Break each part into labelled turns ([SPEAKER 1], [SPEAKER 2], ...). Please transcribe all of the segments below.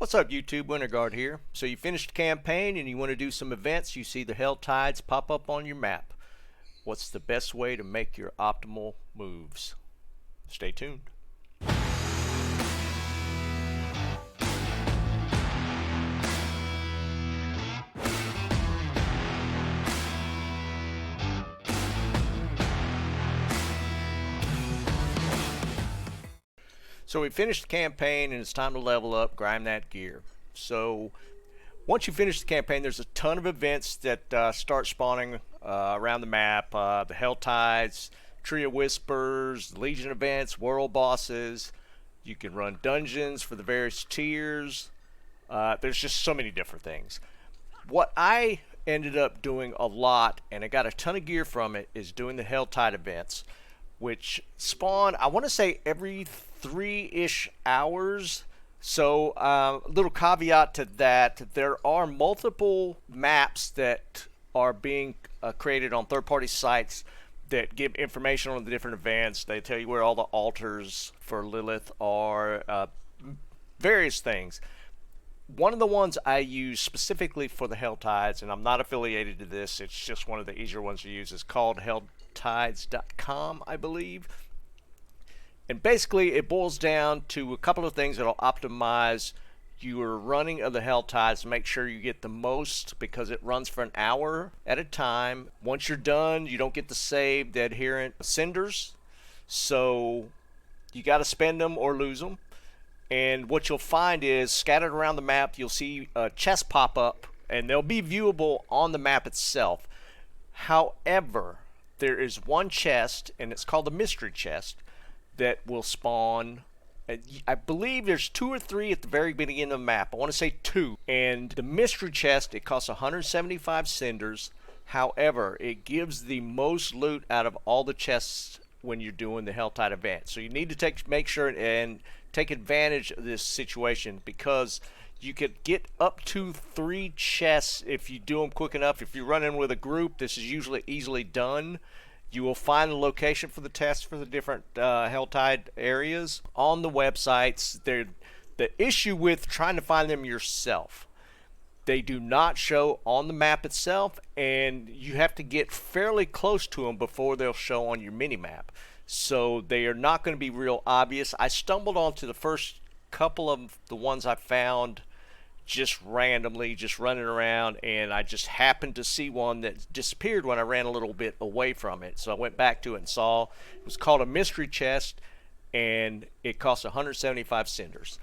[SPEAKER 1] What's up YouTube, Winterguard here. So you finished the campaign and you want to do some events, you see the Helltides pop up on your map. What's the best way to make your optimal moves? Stay tuned. So we finished the campaign and it's time to level up, grind that gear. So once you finish the campaign, there's a ton of events that start spawning around the map. The Helltides, Tree of Whispers, Legion events, world bosses. You can run dungeons for the various tiers. There's just so many different things. What I ended up doing a lot, and I got a ton of gear from it, is doing the Helltide events, which spawn, I want to say, every 3-ish hours. So little caveat to that, there are multiple maps that are being created on third-party sites that give information on the different events. They tell you where all the altars for Lilith are, various things. One of the ones I use specifically for the Helltides, and I'm not affiliated to this, it's just one of the easier ones to use, is called helltides.com, I believe. And basically it boils down to a couple of things that'll optimize your running of the Helltides to make sure you get the most, because it runs for an hour at a time. Once you're done, you don't get to save the adherent cinders, so you got to spend them or lose them. And what you'll find is, scattered around the map, you'll see a chest pop up, and they'll be viewable on the map itself. However, there is one chest, and it's called the mystery chest, that will spawn. I believe there's 2 or 3 at the very beginning of the map. I want to say 2. And the mystery chest, it costs 175 cinders. However, it gives the most loot out of all the chests when you're doing the Helltide event. So you need to make sure and take advantage of this situation, because you could get up to 3 chests if you do them quick enough. If you're running with a group, this is usually easily done. You will find the location for the tests for the different Helltide areas on the websites. The issue with trying to find them yourself, they do not show on the map itself, and you have to get fairly close to them before they'll show on your mini-map. So they are not going to be real obvious. I stumbled onto the first couple of the ones I found just randomly, just running around, and I just happened to see one that disappeared when I ran a little bit away from it. So I went back to it and saw it was called a mystery chest, and it cost 175 cinders.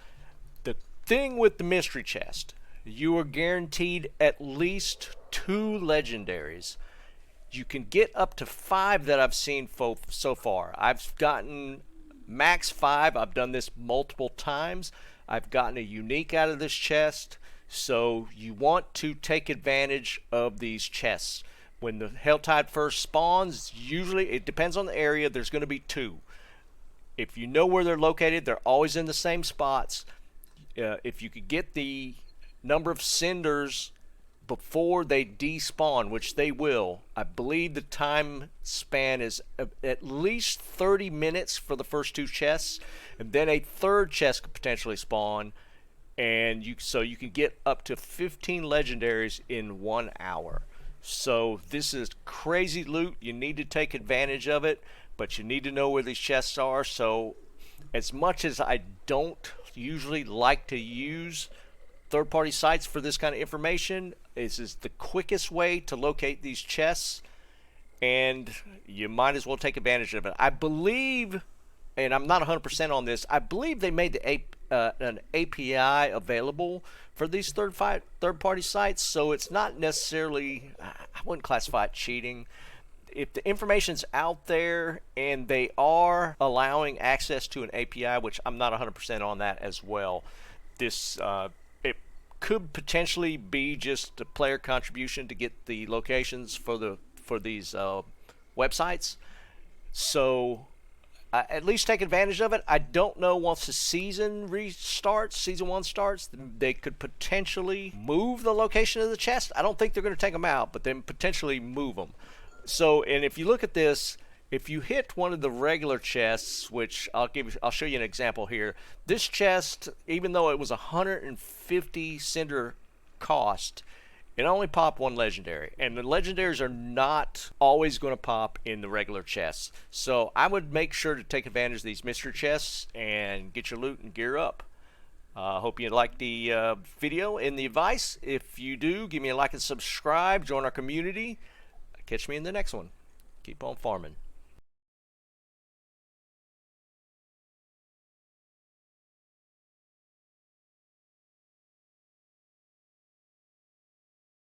[SPEAKER 1] The thing with the mystery chest, you are guaranteed at least 2 legendaries. You can get up to 5 that I've seen so far. I've gotten max 5. I've done this multiple times. I've gotten a unique out of this chest. So you want to take advantage of these chests. When the Helltide first spawns, usually, it depends on the area, there's going to be 2. If you know where they're located, they're always in the same spots. If you could get the number of cinders before they despawn, which they will, I believe the time span is at least 30 minutes for the first 2 chests, and then a third chest could potentially spawn, and so you can get up to 15 legendaries in 1 hour. So this is crazy loot. You need to take advantage of it, but you need to know where these chests are. So as much as I don't usually like to use third-party sites for this kind of information, this is the quickest way to locate these chests, and you might as well take advantage of it. I believe, and I'm not 100% on this, I believe they made an API available for these third-party sites, so it's not necessarily, I wouldn't classify it cheating. If the information's out there and they are allowing access to an API, which I'm not 100% on that as well, this could potentially be just a player contribution to get the locations for these websites. So at least take advantage of it. I don't know, once the season restarts, season 1 starts, they could potentially move the location of the chest. I don't think they're going to take them out, but then potentially move them. So, and if you look at this, If you hit one of the regular chests, which I'll show you an example here. This chest, even though it was 150 cinder cost, it only popped one legendary, and the legendaries are not always going to pop in the regular chests. So I would make sure to take advantage of these mystery chests and get your loot and gear up. Hope you liked the video and the advice. If you do, give me a like and subscribe. Join our community. Catch me in the next one. Keep on farming.